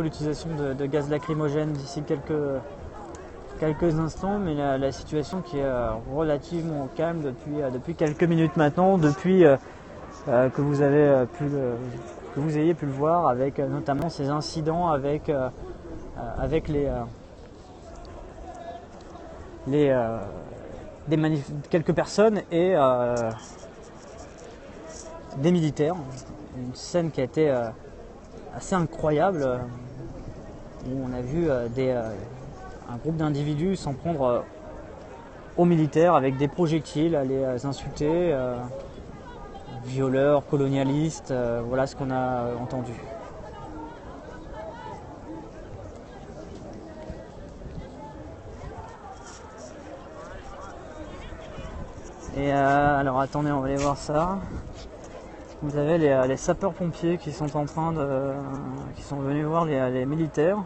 l'utilisation de gaz lacrymogène d'ici quelques instants, mais la situation qui est relativement calme depuis quelques minutes maintenant, depuis que vous ayez pu le voir, avec notamment ces incidents avec quelques personnes et des militaires. Une scène qui a été assez incroyable, où on a vu un groupe d'individus s'en prendre aux militaires avec des projectiles, à les insulter, violeurs, colonialistes, voilà ce qu'on a entendu. Et alors attendez, on va aller voir ça. Vous avez les sapeurs-pompiers qui sont qui sont venus voir les militaires.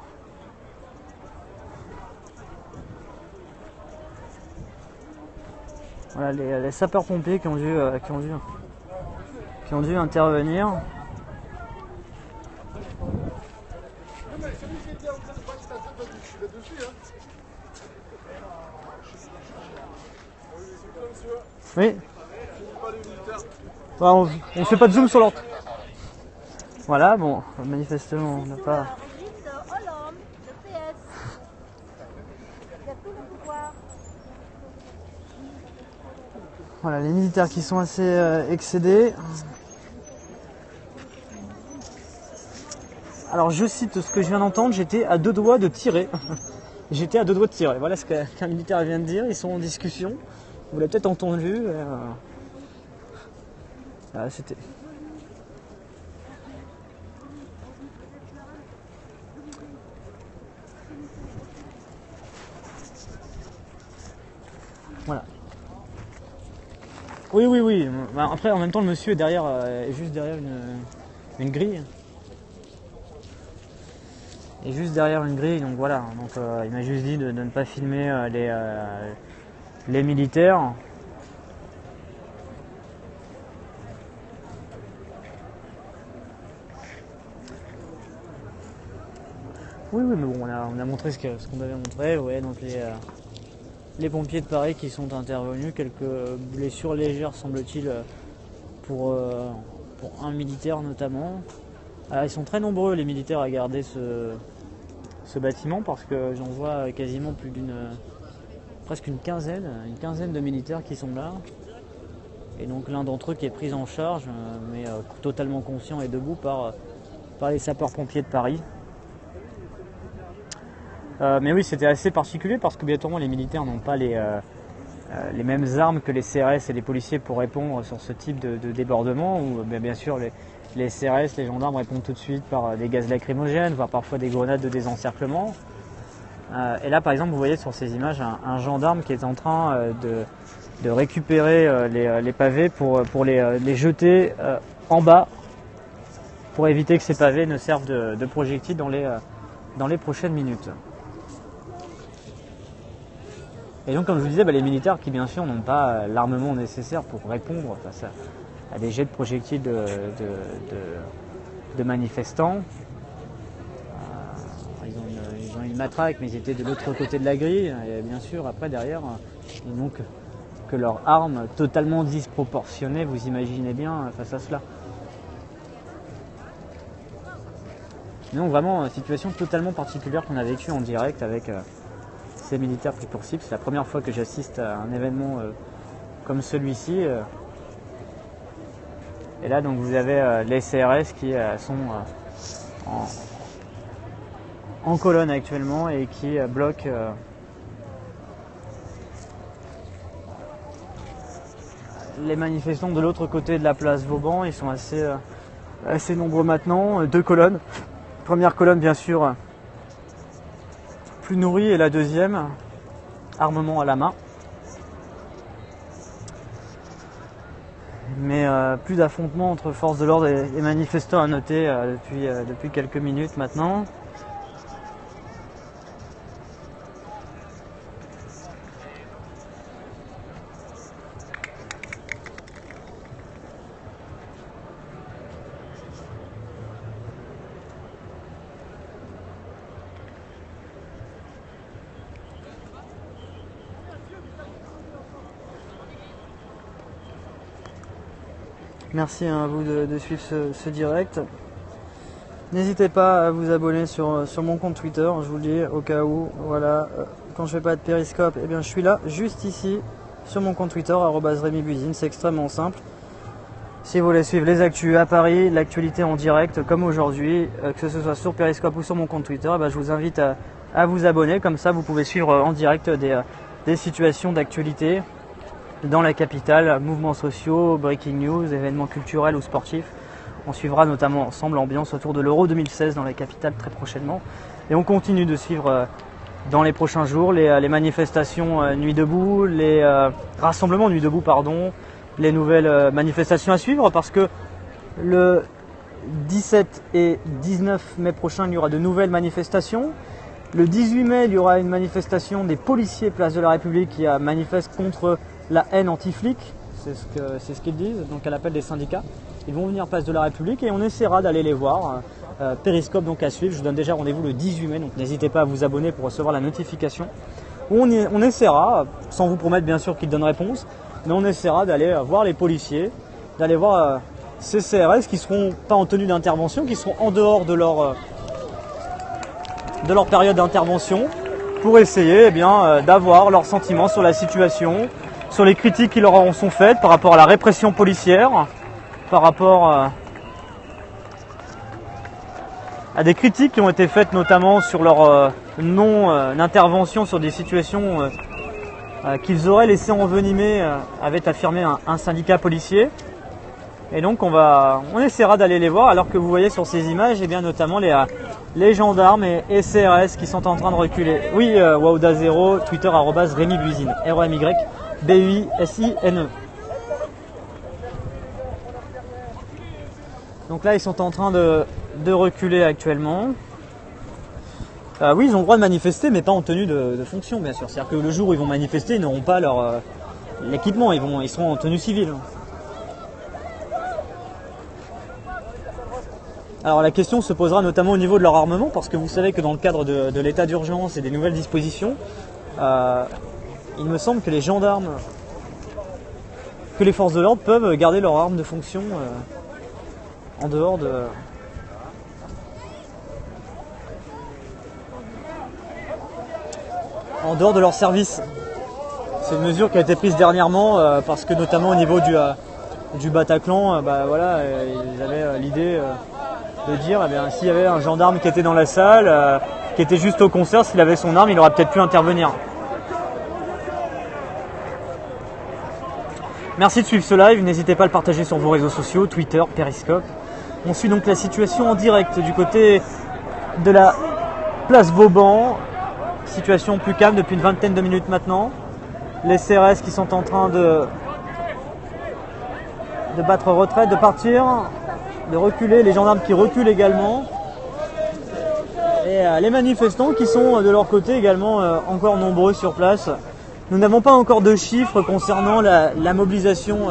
Voilà les sapeurs-pompiers qui ont dû intervenir. Oui. On ne fait pas de zoom sur l'autre. Voilà, bon, manifestement, on n'a pas. Voilà, les militaires qui sont assez excédés. Alors, je cite ce que je viens d'entendre, j'étais à 2 doigts de tirer. J'étais à 2 doigts de tirer. Voilà ce qu'un militaire vient de dire. Ils sont en discussion. Vous l'avez peut-être entendu. Voilà, c'était. Voilà. Oui. Après, en même temps, le monsieur est juste derrière une grille. Et juste derrière une grille, donc voilà. Donc, il m'a juste dit de ne pas filmer les militaires. Oui, mais bon, on a montré ce qu'on devait montrer. Ouais, donc les pompiers de Paris qui sont intervenus, quelques blessures légères semble-t-il pour un militaire notamment. Alors, ils sont très nombreux les militaires à garder ce bâtiment, parce que j'en vois quasiment presque une quinzaine de militaires qui sont là. Et donc l'un d'entre eux qui est pris en charge, mais totalement conscient et debout par les sapeurs-pompiers de Paris. Mais oui, c'était assez particulier parce que bientôt les militaires n'ont pas les mêmes armes que les CRS et les policiers pour répondre sur ce type de débordement, où bien sûr les CRS, les gendarmes répondent tout de suite par des gaz lacrymogènes, voire parfois des grenades de désencerclement. Et là par exemple vous voyez sur ces images un gendarme qui est en train de récupérer les pavés pour les jeter en bas, pour éviter que ces pavés ne servent de projectiles dans les prochaines minutes. Et donc, comme je vous disais, les militaires qui, bien sûr, n'ont pas l'armement nécessaire pour répondre face à des jets de projectiles de manifestants. Ils ont une matraque, mais ils étaient de l'autre côté de la grille. Et bien sûr, après, derrière, ils n'ont que leur arme totalement disproportionnée, vous imaginez bien, face à cela. Mais donc, vraiment, une situation totalement particulière qu'on a vécue en direct avec ces militaires qui poursuivent. C'est la première fois que j'assiste à un événement comme celui-ci. Et là, donc, vous avez les CRS qui sont en colonne actuellement et qui bloquent les manifestants de l'autre côté de la place Vauban. Ils sont assez nombreux maintenant. 2 colonnes. Première colonne, bien sûr, plus nourrie, et la deuxième, armement à la main. Mais plus d'affrontements entre forces de l'ordre et manifestants à noter depuis quelques minutes maintenant. Merci à vous de suivre ce direct. N'hésitez pas à vous abonner sur mon compte Twitter, je vous le dis, au cas où. Voilà, quand je fais pas de périscope, eh bien je suis là, juste ici, sur mon compte Twitter, @RémiBuisine, c'est extrêmement simple. Si vous voulez suivre les actus à Paris, l'actualité en direct, comme aujourd'hui, que ce soit sur périscope ou sur mon compte Twitter, je vous invite à vous abonner, comme ça vous pouvez suivre en direct des situations d'actualité dans la capitale, mouvements sociaux, breaking news, événements culturels ou sportifs. On suivra notamment ensemble l'ambiance autour de l'Euro 2016 dans la capitale très prochainement. Et on continue de suivre dans les prochains jours les manifestations Nuit debout, les rassemblements Nuit debout, les nouvelles manifestations à suivre, parce que le 17 et 19 mai prochain, il y aura de nouvelles manifestations. Le 18 mai, il y aura une manifestation des policiers Place de la République qui manifestent contre la haine anti-flic, c'est ce qu'ils disent, donc à l'appel des syndicats. Ils vont venir Place de la République et on essaiera d'aller les voir. Périscope donc à suivre, je vous donne déjà rendez-vous le 18 mai, donc n'hésitez pas à vous abonner pour recevoir la notification. On essaiera, sans vous promettre bien sûr qu'ils donnent réponse, mais on essaiera d'aller voir les policiers, d'aller voir ces CRS qui seront pas en tenue d'intervention, qui seront en dehors de leur période d'intervention, pour essayer d'avoir leurs sentiments sur la situation, sur les critiques qui leur en sont faites par rapport à la répression policière, par rapport à des critiques qui ont été faites notamment sur leur non-intervention sur des situations qu'ils auraient laissé envenimer, avait affirmé un syndicat policier. Et donc on essaiera d'aller les voir, alors que vous voyez sur ces images, notamment les gendarmes et CRS qui sont en train de reculer. Oui, Wauda0, Twitter @RémiBuisine, REMYBUISINE. Donc là, ils sont en train de reculer actuellement. Oui, ils ont le droit de manifester, mais pas en tenue de fonction, bien sûr. C'est-à-dire que le jour où ils vont manifester, ils n'auront pas leur l'équipement, ils seront en tenue civile. Alors la question se posera notamment au niveau de leur armement, parce que vous savez que dans le cadre de l'état d'urgence et des nouvelles dispositions, il me semble que les gendarmes, que les forces de l'ordre peuvent garder leurs armes de fonction en dehors de leur service. C'est une mesure qui a été prise dernièrement parce que notamment au niveau du Bataclan, ils avaient l'idée de dire s'il y avait un gendarme qui était dans la salle, qui était juste au concert, s'il avait son arme, il aurait peut-être pu intervenir. Merci de suivre ce live, n'hésitez pas à le partager sur vos réseaux sociaux, Twitter, Periscope. On suit donc la situation en direct du côté de la place Vauban. Situation plus calme depuis une vingtaine de minutes maintenant. Les CRS qui sont en train de battre retraite, de partir, de reculer, les gendarmes qui reculent également. Et les manifestants qui sont de leur côté également encore nombreux sur place. Nous n'avons pas encore de chiffres concernant la mobilisation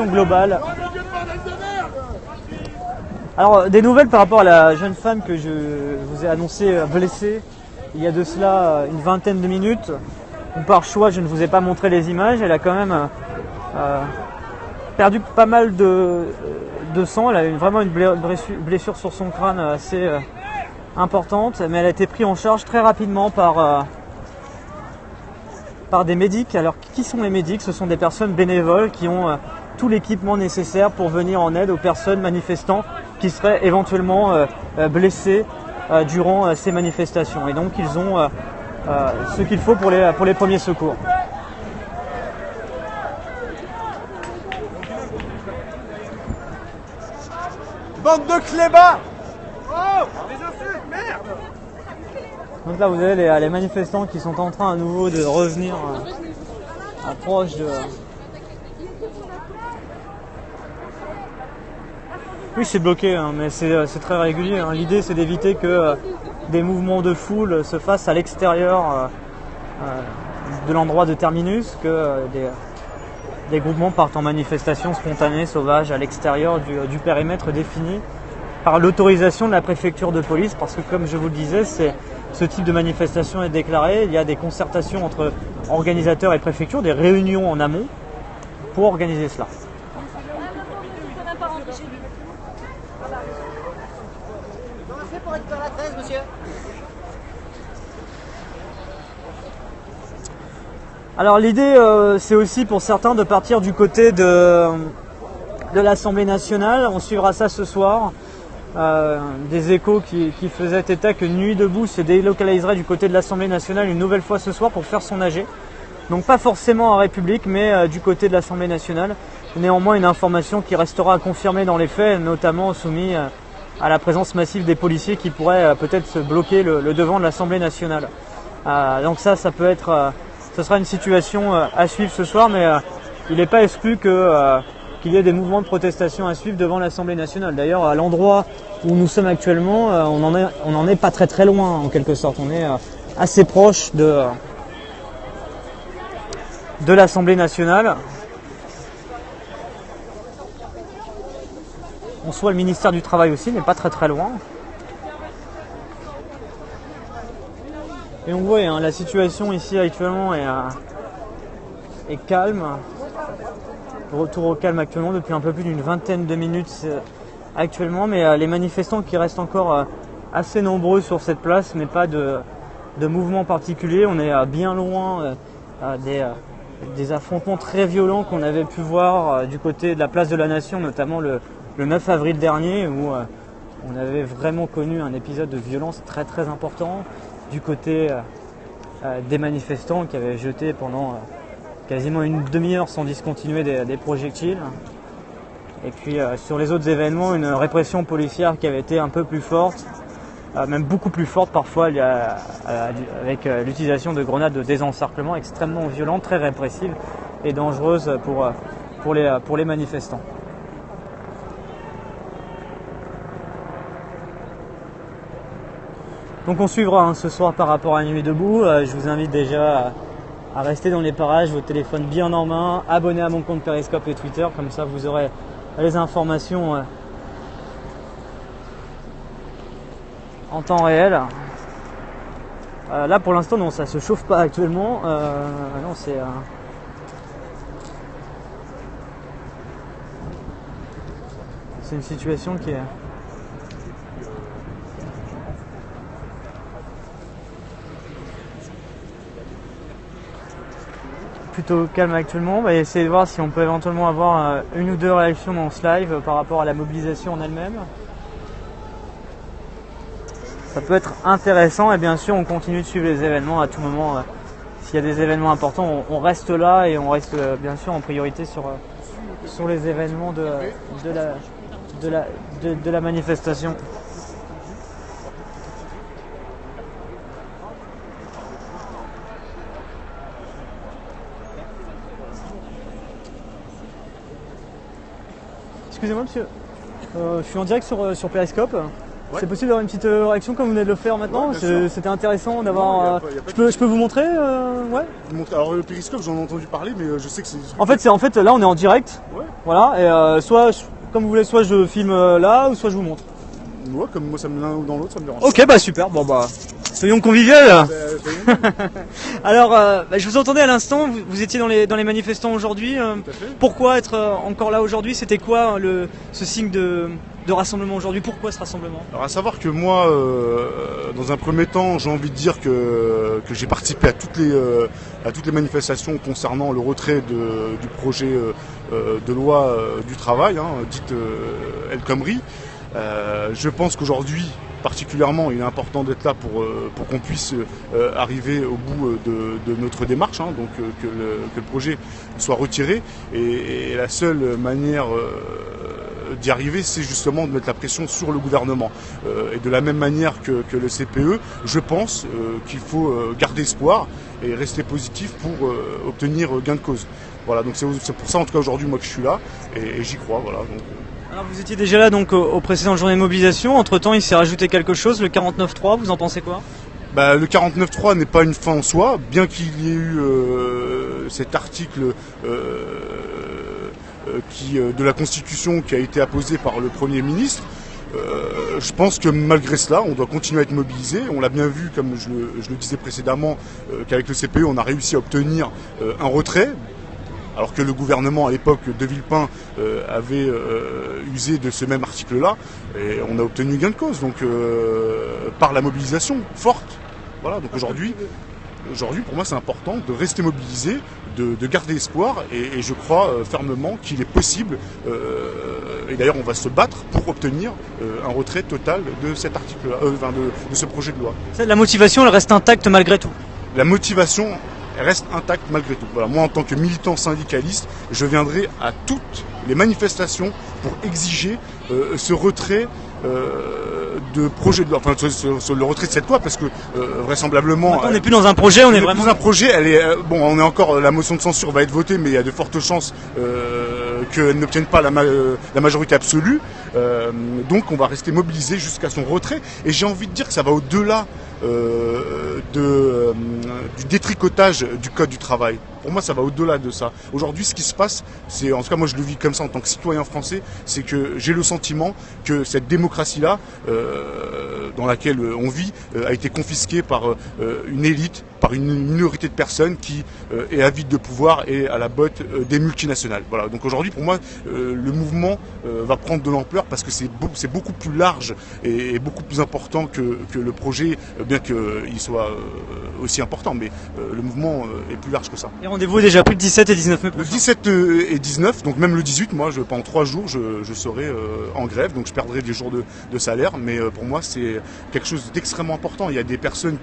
globale. Alors des nouvelles par rapport à la jeune femme que je vous ai annoncé blessée il y a de cela une vingtaine de minutes. Par choix je ne vous ai pas montré les images, elle a quand même perdu pas mal de sang, elle a vraiment une blessure sur son crâne assez importante, mais elle a été prise en charge très rapidement par des médics. Alors qui sont les médics? Ce sont des personnes bénévoles qui ont tout l'équipement nécessaire pour venir en aide aux personnes manifestants qui seraient éventuellement blessées durant ces manifestations. Et donc ils ont ce qu'il faut pour les premiers secours. Bande de clébards! Oh! Les insultes, merde! Donc là vous avez les manifestants qui sont en train à nouveau de revenir proche de... Oui, c'est bloqué, mais c'est très régulier. L'idée c'est d'éviter que des mouvements de foule se fassent à l'extérieur de l'endroit de terminus, que des groupements partent en manifestation spontanée, sauvage, à l'extérieur du périmètre défini par l'autorisation de la préfecture de police, parce que comme je vous le disais, ce type de manifestation est déclaré. Il y a des concertations entre organisateurs et préfectures, des réunions en amont pour organiser cela. Alors l'idée, c'est aussi pour certains de partir du côté de l'Assemblée nationale. On suivra ça ce soir. Des échos qui faisaient état que Nuit debout se délocaliserait du côté de l'Assemblée nationale une nouvelle fois ce soir pour faire son AG. Donc pas forcément en République, mais du côté de l'Assemblée nationale. Néanmoins une information qui restera à confirmer dans les faits, notamment soumis à la présence massive des policiers qui pourraient peut-être se bloquer le devant de l'Assemblée nationale. Donc ça peut être... ce sera une situation à suivre ce soir, mais il n'est pas exclu qu'il y ait des mouvements de protestation à suivre devant l'Assemblée nationale. D'ailleurs, à l'endroit où nous sommes actuellement, on n'en est pas très loin en quelque sorte. On est assez proche de l'Assemblée nationale. On soit le ministère du Travail aussi n'est pas très loin. Et on voit la situation ici actuellement est calme. Retour au calme actuellement depuis un peu plus d'une vingtaine de minutes actuellement, mais les manifestants qui restent encore assez nombreux sur cette place, mais pas de mouvement particulier. On est bien loin des affrontements très violents qu'on avait pu voir du côté de la place de la Nation, notamment le 9 avril dernier, où on avait vraiment connu un épisode de violence très important du côté des manifestants qui avaient jeté pendant quasiment une demi-heure sans discontinuer des projectiles. Et puis sur les autres événements, une répression policière qui avait été un peu plus forte, même beaucoup plus forte parfois, avec l'utilisation de grenades de désencerclement extrêmement violentes, très répressives et dangereuses pour les manifestants. Donc on suivra ce soir par rapport à Nuit debout. Je vous invite déjà à rester dans les parages, votre téléphone bien en main, abonnez à mon compte Periscope et Twitter, comme ça vous aurez les informations en temps réel. Là pour l'instant non, ça se chauffe pas actuellement. Non, c'est une situation qui est plutôt calme actuellement. On va essayer de voir si on peut éventuellement avoir une ou deux réactions dans ce live par rapport à la mobilisation en elle-même. Ça peut être intéressant et bien sûr on continue de suivre les événements à tout moment. S'il y a des événements importants, on reste là et on reste bien sûr en priorité sur les événements de la manifestation. Excusez-moi monsieur, je suis en direct sur Periscope. Ouais. C'est possible d'avoir une petite réaction comme vous venez de le faire maintenant? Ouais, c'était intéressant d'avoir... Je peux vous montrer ouais. Alors le Periscope j'en ai entendu parler mais je sais que c'est... En fait là on est en direct. Ouais. Voilà, et soit comme vous voulez, soit je filme là ou soit je vous montre. Ouais, comme moi ça me l'un ou dans l'autre ça me dérange. Ok, bah super, bon bah... Soyons conviviaux. Alors, je vous entendais à l'instant, vous étiez dans les manifestants aujourd'hui. Pourquoi être encore là aujourd'hui? C'était quoi ce signe de rassemblement aujourd'hui? Pourquoi ce rassemblement? Alors à savoir que moi, dans un premier temps, j'ai envie de dire que j'ai participé à toutes les manifestations concernant le retrait du projet de loi du travail, dite El Khomri. Je pense qu'aujourd'hui, particulièrement, il est important d'être là pour qu'on puisse arriver au bout de notre démarche, donc que le projet soit retiré. Et la seule manière d'y arriver, c'est justement de mettre la pression sur le gouvernement. Et de la même manière que le CPE, je pense qu'il faut garder espoir et rester positif pour obtenir gain de cause. Voilà, donc c'est pour ça en tout cas aujourd'hui moi que je suis là et j'y crois. Voilà, donc. Alors vous étiez déjà là donc aux précédentes journées de mobilisation, entre-temps il s'est rajouté quelque chose, le 49.3, vous en pensez quoi? Le 49.3 n'est pas une fin en soi, bien qu'il y ait eu cet article de la Constitution qui a été apposé par le Premier ministre. Je pense que malgré cela, on doit continuer à être mobilisé. On l'a bien vu, comme je le disais précédemment, qu'avec le CPE, on a réussi à obtenir un retrait. Alors que le gouvernement à l'époque de Villepin avait usé de ce même article-là, et on a obtenu gain de cause, donc par la mobilisation forte. Voilà, donc aujourd'hui, pour moi, c'est important de rester mobilisé, de garder espoir, et je crois fermement qu'il est possible, et d'ailleurs on va se battre pour obtenir un retrait total de cet article-là, de ce projet de loi. La motivation, elle reste intacte malgré tout. La motivation reste intacte malgré tout. Voilà, moi, en tant que militant syndicaliste, je viendrai à toutes les manifestations pour exiger ce retrait de projet de loi, enfin sur le retrait de cette loi, parce que vraisemblablement maintenant, on n'est plus dans un projet, on est vraiment dans un projet. Elle est bon, on est encore, la motion de censure va être votée, mais il y a de fortes chances qu'elle n'obtienne pas la majorité absolue. Donc on va rester mobilisé jusqu'à son retrait. Et j'ai envie de dire que ça va au-delà du détricotage du code du travail. Pour moi, ça va au-delà de ça. Aujourd'hui, ce qui se passe, c'est, en tout cas moi je le vis comme ça en tant que citoyen français, c'est que j'ai le sentiment que cette démocratie-là, dans laquelle on vit, a été confisquée par une élite, par une minorité de personnes qui est avide de pouvoir et à la botte des multinationales. Voilà. Donc aujourd'hui, pour moi, le mouvement va prendre de l'ampleur parce que c'est beaucoup plus large et beaucoup plus important que le projet, bien qu'il soit aussi important, mais le mouvement est plus large que ça. Et rendez-vous déjà plus le 17 et 19 mai. Le 17 et 19, donc même le 18, moi, pendant 3 jours, je serai en grève, donc je perdrai des jours de salaire, mais pour moi, c'est quelque chose d'extrêmement important. Il y a des personnes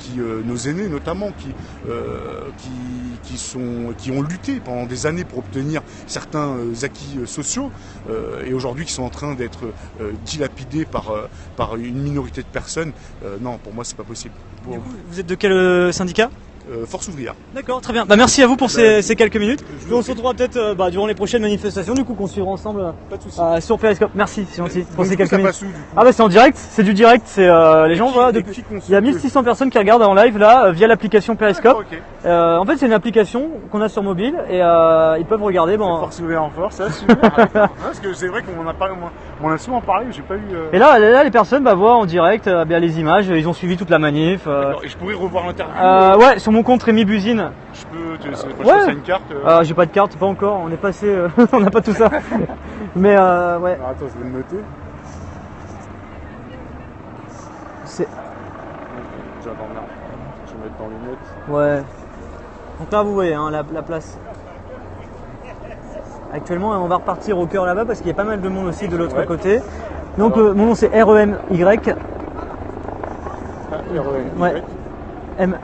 nos aînés notamment, qui ont lutté pendant des années pour obtenir certains acquis sociaux, et aujourd'hui qui sont en train d'être dilapidés par une minorité de personnes. Non, pour moi, c'est pas possible. Du coup, vous êtes de quel syndicat ? Force ouvrière. D'accord, très bien. Merci à vous pour ces quelques minutes. On se retrouvera peut-être durant les prochaines manifestations, du coup, qu'on suivra ensemble sur Periscope. Merci, c'est gentil, pour ces quelques minutes. C'est en direct, c'est du direct, c'est les gens, voilà, il y a 1600 personnes qui regardent en live là, via l'application Periscope. En fait, c'est une application qu'on a sur mobile et ils peuvent regarder. Force ouvrière en force, ça, super. Parce que c'est vrai qu'on en a souvent parlé, mais j'ai pas eu. Et là, les personnes voient en direct les images, ils ont suivi toute la manif. Et je pourrais revoir l'interview. Ouais, sur mon compte Rémi Buzine. Je peux une carte. J'ai pas de carte, pas encore, on est passé, on n'a pas tout ça. Mais ouais. Alors, attends, je vais le noter. C'est. Je vais mettre dans les notes. Ouais. Donc là, vous voyez la place. Actuellement, on va repartir au cœur là-bas parce qu'il y a pas mal de monde aussi de l'autre côté. Donc mon nom c'est REMY. REMY. Ouais. M.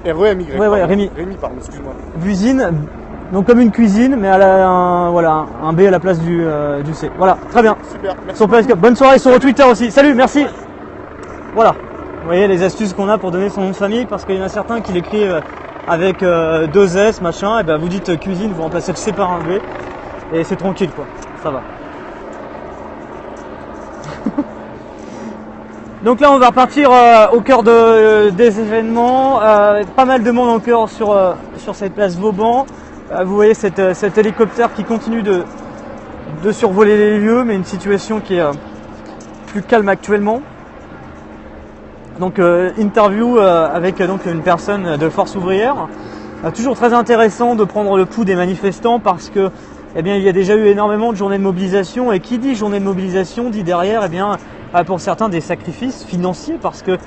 REMY. Ouais, Rémi. Rémi, pardon, excuse-moi. Buzine, donc comme une cuisine, mais elle a un B à la place du C. Voilà, très bien. Super, merci. Sur Periscope. Bonne soirée sur Twitter aussi. Salut, merci. Voilà. Vous voyez les astuces qu'on a pour donner son nom de famille, parce qu'il y en a certains qui l'écrivent avec 2 S, machin, et ben vous dites cuisine, vous remplacez le C par un B, et c'est tranquille quoi, ça va. Donc là on va repartir au cœur des événements, pas mal de monde encore sur cette place Vauban. Vous voyez cet hélicoptère qui continue de survoler les lieux, mais une situation qui est plus calme actuellement. Donc interview avec une personne de Force ouvrière. Toujours très intéressant de prendre le pouls des manifestants parce que il y a déjà eu énormément de journées de mobilisation, et qui dit journée de mobilisation dit derrière pour certains des sacrifices financiers parce que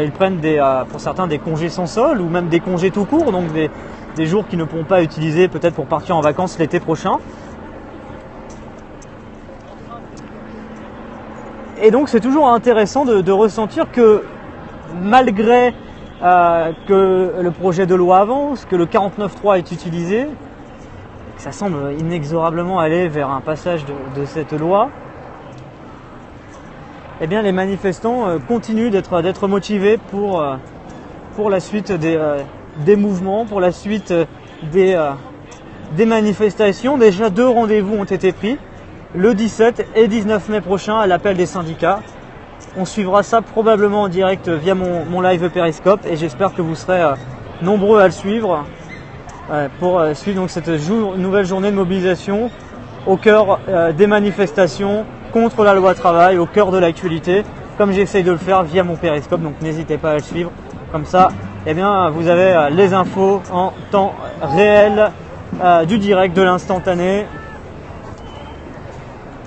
ils prennent pour certains des congés sans solde ou même des congés tout court, donc des jours qu'ils ne pourront pas utiliser peut-être pour partir en vacances l'été prochain. Et donc c'est toujours intéressant de ressentir que malgré que le projet de loi avance, que le 49.3 est utilisé, que ça semble inexorablement aller vers un passage de cette loi, les manifestants continuent d'être motivés pour la suite des mouvements, pour la suite des manifestations. Déjà 2 rendez-vous ont été pris, le 17 et 19 mai prochain à l'appel des syndicats. On suivra ça probablement en direct via mon live Periscope, et j'espère que vous serez nombreux à le suivre pour suivre donc cette nouvelle journée de mobilisation au cœur des manifestations contre la loi travail, au cœur de l'actualité, comme j'essaye de le faire via mon périscope, donc n'hésitez pas à le suivre. Comme ça, eh bien, vous avez les infos en temps réel, du direct, de l'instantané.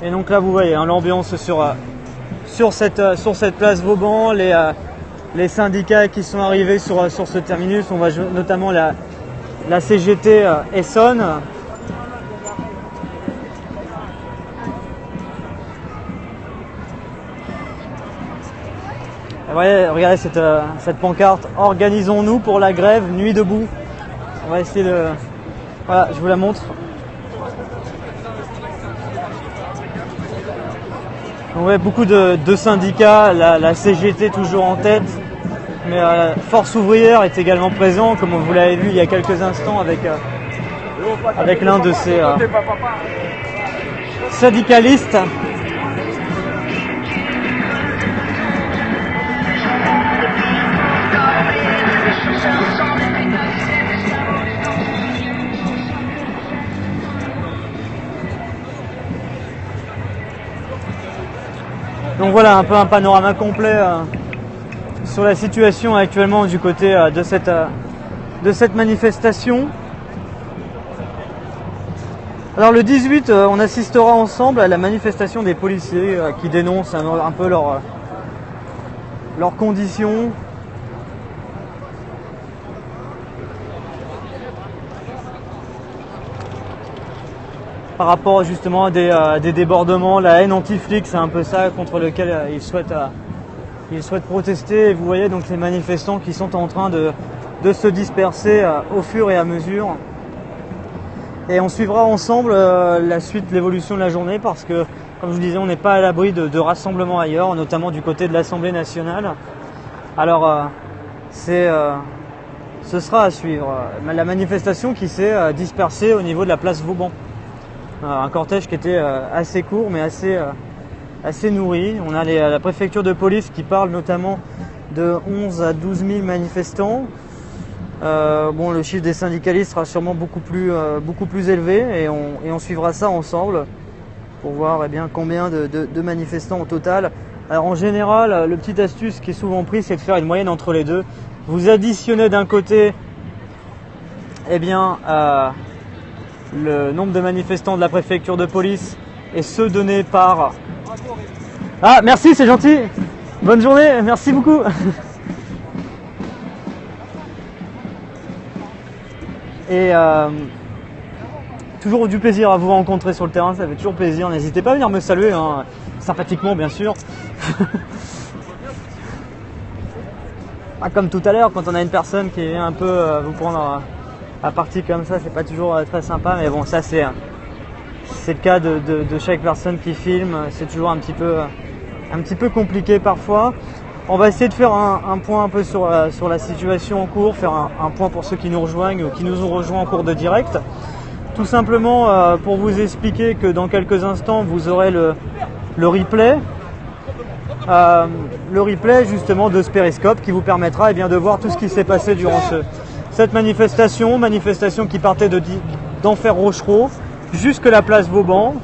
Et donc là, vous voyez hein, l'ambiance sur cette place Vauban, les syndicats qui sont arrivés sur ce terminus. On voit notamment la CGT Essonne. Voyez, regardez cette pancarte, organisons-nous pour la grève Nuit debout. On va essayer de... Voilà, je vous la montre. On voit beaucoup de syndicats, la CGT toujours en tête, mais Force ouvrière est également présent, comme vous l'avez vu il y a quelques instants avec l'un de ces syndicalistes. Donc voilà un peu un panorama complet sur la situation actuellement du côté de cette manifestation. Alors le 18, on assistera ensemble à la manifestation des policiers qui dénoncent un peu leurs conditions. Par rapport justement à des débordements, la haine anti-flic, c'est un peu ça contre lequel ils souhaitent protester. Et vous voyez donc les manifestants qui sont en train de se disperser au fur et à mesure. Et on suivra ensemble la suite, l'évolution de la journée, parce que, comme je vous disais, on n'est pas à l'abri de rassemblements ailleurs, notamment du côté de l'Assemblée nationale. Alors, ce sera à suivre. La manifestation qui s'est dispersée au niveau de la place Vauban. Un cortège qui était assez court mais assez nourri. On a la préfecture de police qui parle notamment de 11 à 12 000 manifestants. Bon, le chiffre des syndicalistes sera sûrement beaucoup plus élevé et on suivra ça ensemble pour voir eh bien, combien de manifestants au total. Alors en général, le petit astuce qui est souvent pris, c'est de faire une moyenne entre les deux. Vous additionnez d'un côté eh bien, le nombre de manifestants de la préfecture de police et ceux donnés par... Ah, merci, c'est gentil. Bonne journée, merci beaucoup. Et toujours du plaisir à vous rencontrer sur le terrain, ça fait toujours plaisir. N'hésitez pas à venir me saluer, hein, sympathiquement bien sûr. Ah, comme tout à l'heure, quand on a une personne qui est un peu vous prendre à partie comme ça, c'est pas toujours très sympa, mais bon, ça c'est le cas de chaque personne qui filme. C'est toujours un petit peu compliqué parfois. On va essayer de faire un point un peu sur la situation en cours, faire un point pour ceux qui nous rejoignent ou qui nous ont rejoints en cours de direct. Tout simplement pour vous expliquer que dans quelques instants, vous aurez le replay. Le replay justement de ce périscope qui vous permettra eh bien, de voir tout ce qui s'est passé durant cette manifestation qui partait d'Enfer Rochereau jusque la place Vauban.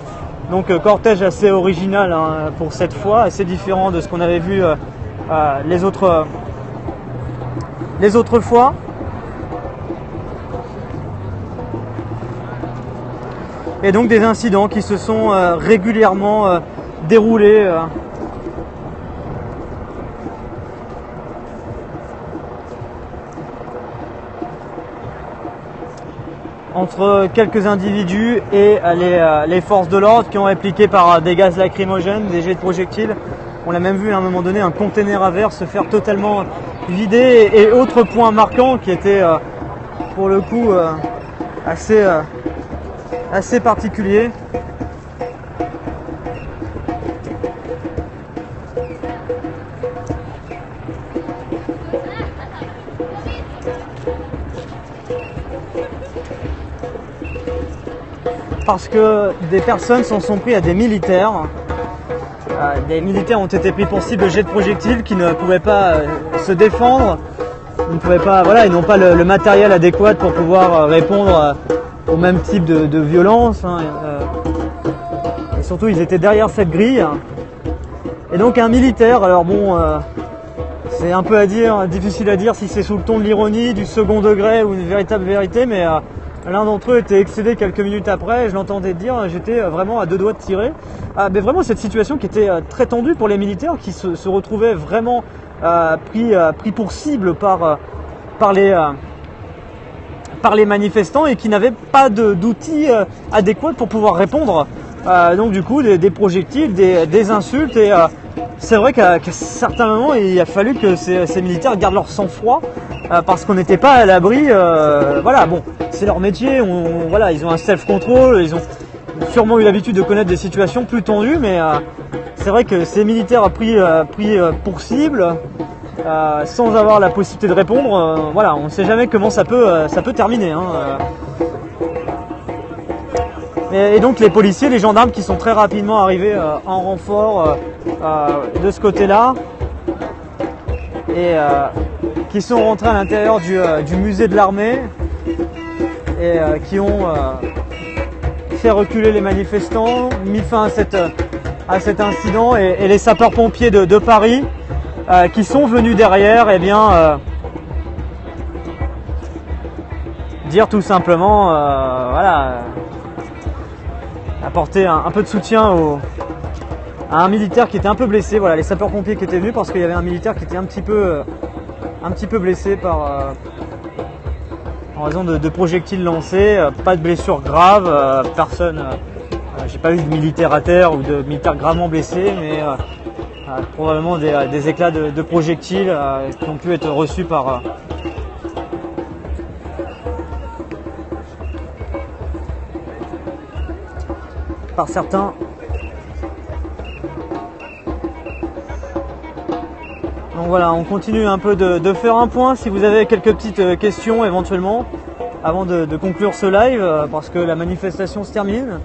Donc cortège assez original hein, pour cette fois, assez différent de ce qu'on avait vu les autres fois. Et donc des incidents qui se sont régulièrement déroulés. Entre quelques individus et les forces de l'ordre qui ont répliqué par des gaz lacrymogènes, des jets de projectiles. On a même vu à un moment donné un conteneur à verre se faire totalement vider. Et autre point marquant qui était pour le coup assez particulier. Parce que des personnes s'en sont pris à des militaires. Des militaires ont été pris pour cible de jets de projectiles qui ne pouvaient pas se défendre. Ils ne pouvaient pas, voilà, ils n'ont pas le matériel adéquat pour pouvoir répondre au même type de violence. Hein. surtout ils étaient derrière cette grille. Et donc un militaire, alors bon, c'est un peu à dire, difficile à dire si c'est sous le ton de l'ironie, du second degré ou une véritable vérité, mais l'un d'entre eux était excédé quelques minutes après, et je l'entendais dire, j'étais vraiment à 2 doigts de tirer. Mais vraiment cette situation qui était très tendue pour les militaires, qui se retrouvaient vraiment pris pour cible par les manifestants et qui n'avaient pas d'outils adéquats pour pouvoir répondre. Donc du coup des projectiles, des insultes, et c'est vrai qu'à certains moments il a fallu que ces militaires gardent leur sang-froid parce qu'on n'était pas à l'abri. Voilà, bon, c'est leur métier, voilà, ils ont un self-control, ils ont sûrement eu l'habitude de connaître des situations plus tendues, mais c'est vrai que ces militaires pris pour cible, sans avoir la possibilité de répondre, voilà, on ne sait jamais comment ça peut terminer. Et donc les policiers, les gendarmes qui sont très rapidement arrivés en renfort de ce côté-là, et qui sont rentrés à l'intérieur du musée de l'armée, et qui ont fait reculer les manifestants, mis fin à cet incident, et les sapeurs-pompiers de Paris qui sont venus derrière, et bien dire tout simplement, voilà, apporter un peu de soutien à un militaire qui était un peu blessé. Voilà, les sapeurs-pompiers qui étaient venus parce qu'il y avait un militaire qui était un petit peu blessé en raison de projectiles lancés. Pas de blessure grave, personne. J'ai pas eu de militaire à terre ou de militaire gravement blessé, mais probablement des éclats de projectiles qui ont pu être reçus par certains. Donc voilà, on continue un peu de faire un point. Si vous avez quelques petites questions éventuellement avant de conclure ce live, parce que la manifestation se termine,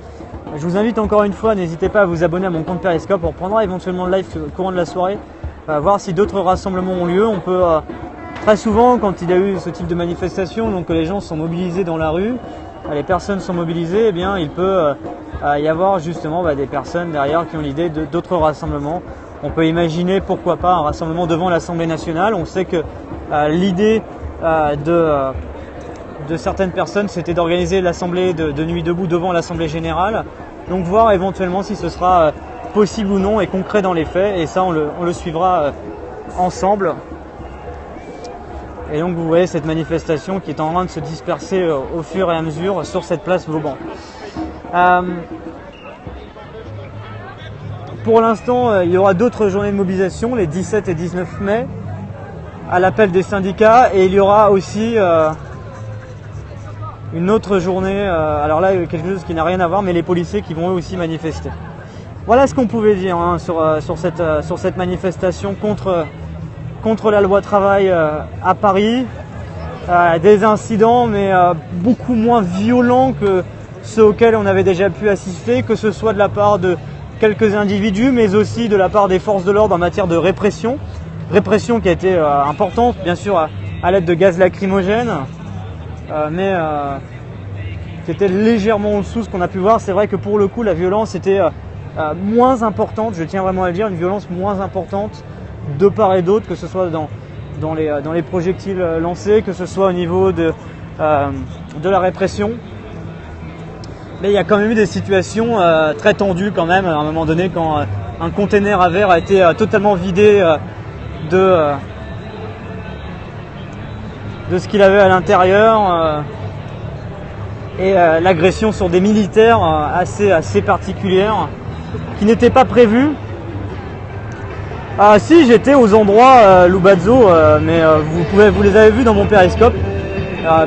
je vous invite encore une fois, n'hésitez pas à vous abonner à mon compte Periscope. On reprendra éventuellement le live au courant de la soirée, voir si d'autres rassemblements ont lieu. On peut très souvent, quand il y a eu ce type de manifestation, donc que les gens sont mobilisés dans la rue, les personnes sont mobilisées, eh bien il peut y avoir justement des personnes derrière qui ont l'idée d'autres rassemblements. On peut imaginer pourquoi pas un rassemblement devant l'Assemblée nationale. On sait que l'idée de certaines personnes, c'était d'organiser l'Assemblée de Nuit debout devant l'Assemblée générale. Donc voir éventuellement si ce sera possible ou non et concret dans les faits. Et ça, on le suivra ensemble. Et donc vous voyez cette manifestation qui est en train de se disperser au fur et à mesure sur cette place Vauban. Pour l'instant, il y aura d'autres journées de mobilisation, les 17 et 19 mai, à l'appel des syndicats. Et il y aura aussi une autre journée, alors là, quelque chose qui n'a rien à voir, mais les policiers qui vont eux aussi manifester. Voilà ce qu'on pouvait dire sur cette manifestation contre la loi travail à Paris. Des incidents, mais beaucoup moins violents que ceux auxquels on avait déjà pu assister, que ce soit de la part de quelques individus, mais aussi de la part des forces de l'ordre en matière de répression. Répression qui a été importante, bien sûr, à l'aide de gaz lacrymogène, mais qui était légèrement en dessous de ce qu'on a pu voir. C'est vrai que pour le coup, la violence était moins importante, je tiens vraiment à le dire, une violence moins importante de part et d'autre, que ce soit dans les projectiles lancés, que ce soit au niveau de la répression. Mais il y a quand même eu des situations très tendues quand même, à un moment donné, quand un container à verre a été totalement vidé de ce qu'il avait à l'intérieur, et l'agression sur des militaires assez particulière, qui n'était pas prévue. Si, j'étais aux endroits Lubazzo, mais vous les avez vus dans mon périscope.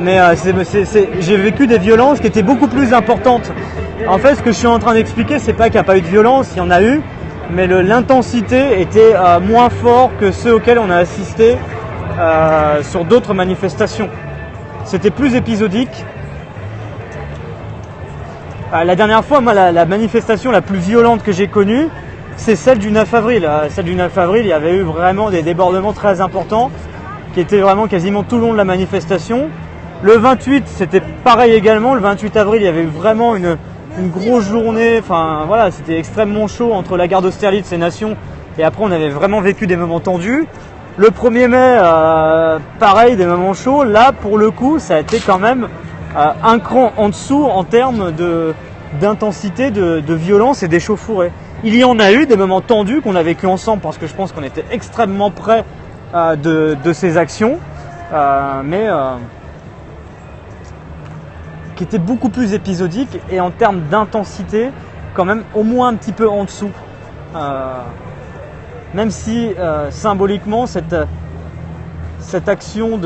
Mais j'ai vécu des violences qui étaient beaucoup plus importantes. En fait, ce que je suis en train d'expliquer, c'est pas qu'il n'y a pas eu de violence, il y en a eu, mais l'intensité était moins forte que ceux auxquels on a assisté sur d'autres manifestations. C'était plus épisodique. La dernière fois, moi, la manifestation la plus violente que j'ai connue, c'est celle du 9 avril. Celle du 9 avril, il y avait eu vraiment des débordements très importants qui étaient vraiment quasiment tout le long de la manifestation. Le 28, c'était pareil également. Le 28 avril, il y avait eu vraiment une grosse journée, enfin voilà, c'était extrêmement chaud entre la gare d'Austerlitz et Nation, et après on avait vraiment vécu des moments tendus. Le 1er mai, pareil, des moments chauds. Là, pour le coup, ça a été quand même un cran en dessous en termes d'intensité, de violence et d'échauffourée. Il y en a eu des moments tendus qu'on a vécu ensemble parce que je pense qu'on était extrêmement près de ces actions, mais qui étaient beaucoup plus épisodiques et en termes d'intensité, quand même au moins un petit peu en dessous. Même si symboliquement cette action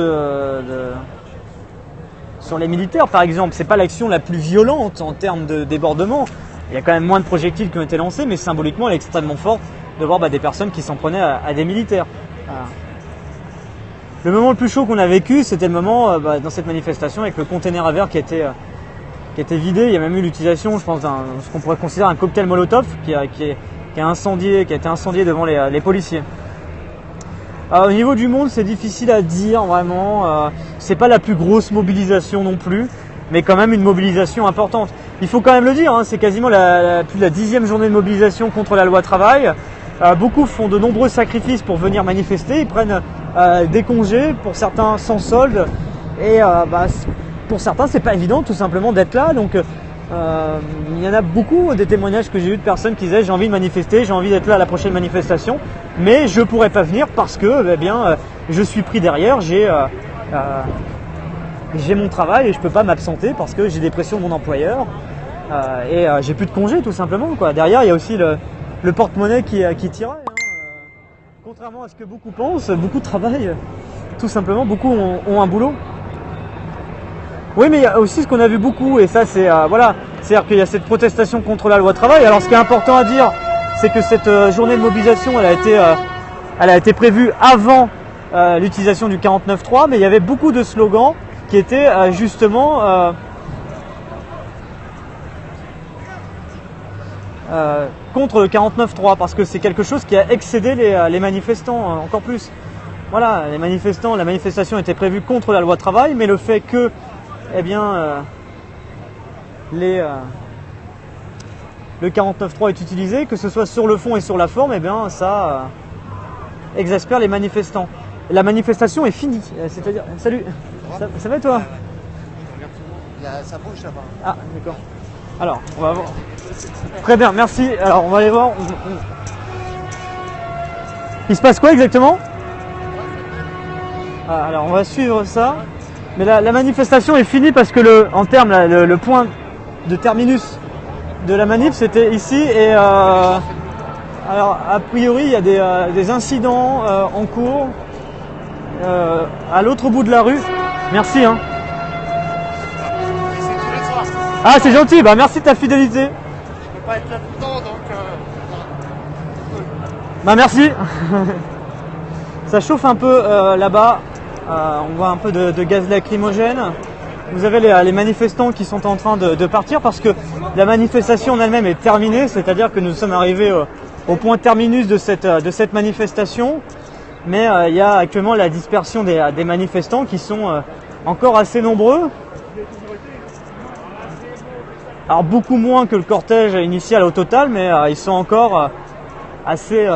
sur les militaires par exemple, c'est pas l'action la plus violente en termes de débordement. Il y a quand même moins de projectiles qui ont été lancés, mais symboliquement elle est extrêmement forte de voir des personnes qui s'en prenaient à des militaires. Le moment le plus chaud qu'on a vécu, c'était le moment dans cette manifestation avec le container à verre qui a été vidé. Il y a même eu l'utilisation, je pense, d'un ce qu'on pourrait considérer un cocktail Molotov qui a été incendié devant les policiers. Au niveau du monde, c'est difficile à dire vraiment. C'est pas la plus grosse mobilisation non plus, mais quand même une mobilisation importante. Il faut quand même le dire, c'est quasiment plus de la 10e journée de mobilisation contre la loi travail. Beaucoup font de nombreux sacrifices pour venir manifester. Ils prennent des congés, pour certains sans solde, et pour certains c'est pas évident tout simplement d'être là. Donc il y en a beaucoup des témoignages que j'ai eu de personnes qui disaient j'ai envie de manifester, j'ai envie d'être là à la prochaine manifestation, mais je pourrais pas venir parce que je suis pris derrière, j'ai mon travail et je peux pas m'absenter parce que j'ai des pressions de mon employeur et j'ai plus de congés tout simplement quoi. Derrière il y a aussi le porte-monnaie qui tiraille. Contrairement à ce que beaucoup pensent, beaucoup travaillent, tout simplement, beaucoup ont un boulot. Oui, mais il y a aussi ce qu'on a vu beaucoup, et ça c'est c'est-à-dire qu'il y a cette protestation contre la loi travail. Alors ce qui est important à dire, c'est que cette journée de mobilisation, elle a été prévue avant l'utilisation du 49.3, mais il y avait beaucoup de slogans qui étaient justement contre le 49.3 parce que c'est quelque chose qui a excédé les manifestants encore plus. Voilà, la manifestation était prévue contre la loi travail, mais le fait que le 49.3 est utilisé, que ce soit sur le fond et sur la forme, ça exaspère les manifestants. La manifestation est finie, c'est-à-dire... Salut, ça va toi? Ça bouge là-bas. Ah, d'accord. Alors, on va voir. Très bien, merci. Alors, on va aller voir. Il se passe quoi exactement? Alors, on va suivre ça. Mais la manifestation est finie parce que le point de terminus de la manif, c'était ici. Et alors, a priori, il y a des incidents en cours à l'autre bout de la rue. Merci. Ah, c'est gentil, merci de ta fidélité. Je peux pas être là tout le temps, donc... merci. Ça chauffe un peu là-bas. On voit un peu de gaz lacrymogène. Vous avez les manifestants qui sont en train de partir parce que la manifestation en elle-même est terminée. C'est-à-dire que nous sommes arrivés au point terminus de cette manifestation. Mais il y a actuellement la dispersion des manifestants qui sont encore assez nombreux. Alors beaucoup moins que le cortège initial au total, mais ils sont encore assez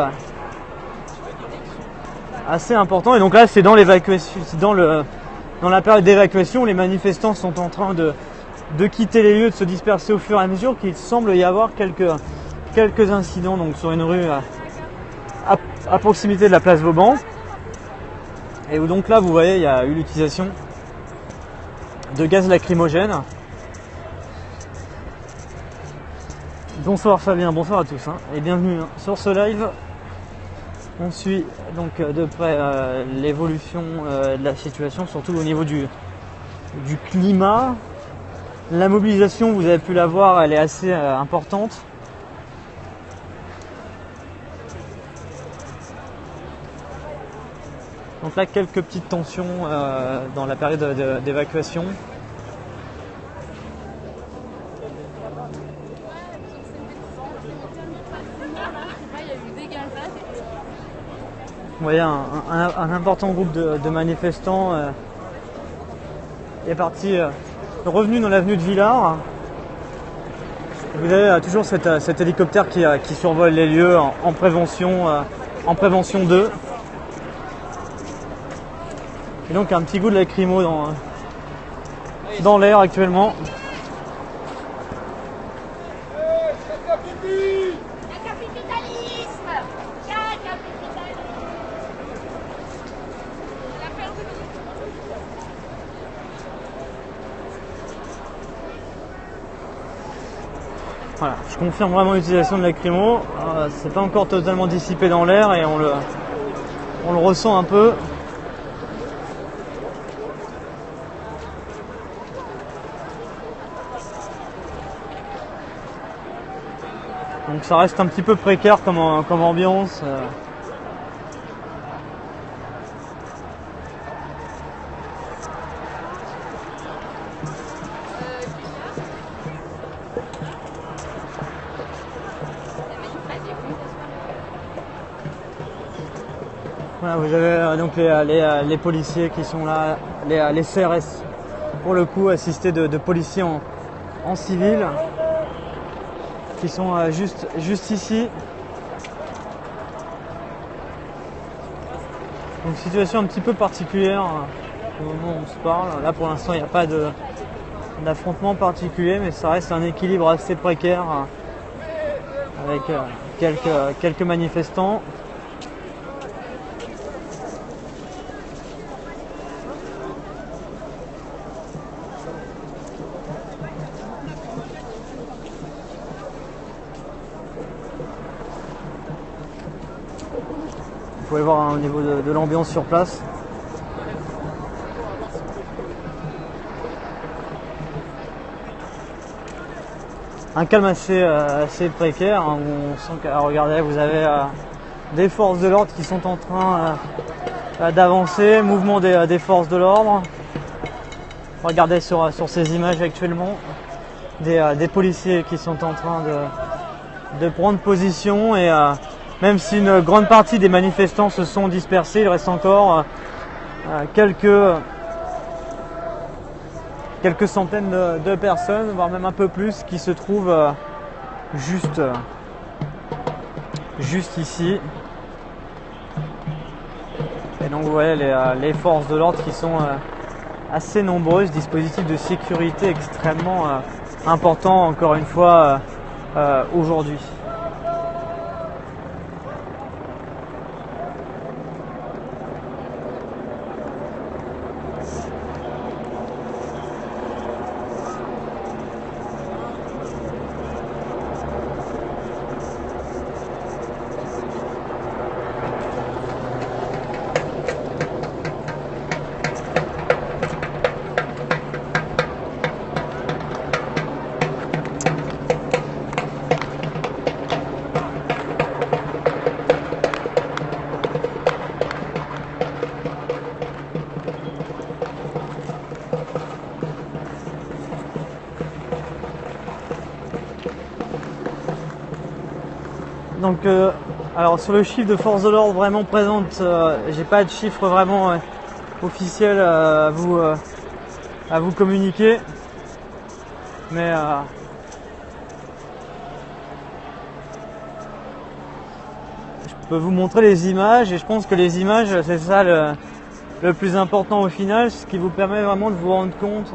importants. Et donc là, c'est dans l'évacuation, dans la période d'évacuation, les manifestants sont en train de quitter les lieux, de se disperser au fur et à mesure qu'il semble y avoir quelques incidents donc sur une rue à proximité de la place Vauban. Et où donc là, vous voyez, il y a eu l'utilisation de gaz lacrymogène. Bonsoir Fabien, bonsoir à tous et bienvenue sur ce live. On suit donc de près l'évolution de la situation, surtout au niveau du climat. La mobilisation, vous avez pu la voir, elle est assez importante. Donc là, quelques petites tensions dans la période d'évacuation. Vous voyez un important groupe de manifestants est parti, revenu dans l'avenue de Villars. Vous avez toujours cet hélicoptère qui survole les lieux en prévention 2. Et donc un petit goût de lacrymo dans l'air actuellement. Voilà, je confirme vraiment l'utilisation de lacrymo. C'est pas encore totalement dissipé dans l'air et on le ressent un peu. Donc ça reste un petit peu précaire comme ambiance. Voilà, vous avez donc les policiers qui sont là, les CRS pour le coup, assistés de policiers en civil, qui sont juste ici. Donc situation un petit peu particulière au moment où on se parle. Là pour l'instant il n'y a pas d'affrontement particulier, mais ça reste un équilibre assez précaire avec quelques manifestants. Vous pouvez voir au niveau de l'ambiance sur place. Un calme assez précaire, hein, où on sent que, regardez, vous avez des forces de l'ordre qui sont en train d'avancer, mouvement des forces de l'ordre. Regardez sur ces images actuellement, des policiers qui sont en train de prendre position et même si une grande partie des manifestants se sont dispersés, il reste encore quelques centaines de personnes, voire même un peu plus, qui se trouvent juste ici. Et donc vous voyez les forces de l'ordre qui sont assez nombreuses, dispositifs de sécurité extrêmement importants encore une fois aujourd'hui. Donc, alors sur le chiffre de force de l'ordre vraiment présente, j'ai pas de chiffre vraiment officiel à vous communiquer, mais je peux vous montrer les images et je pense que les images c'est ça le plus important au final, ce qui vous permet vraiment de vous rendre compte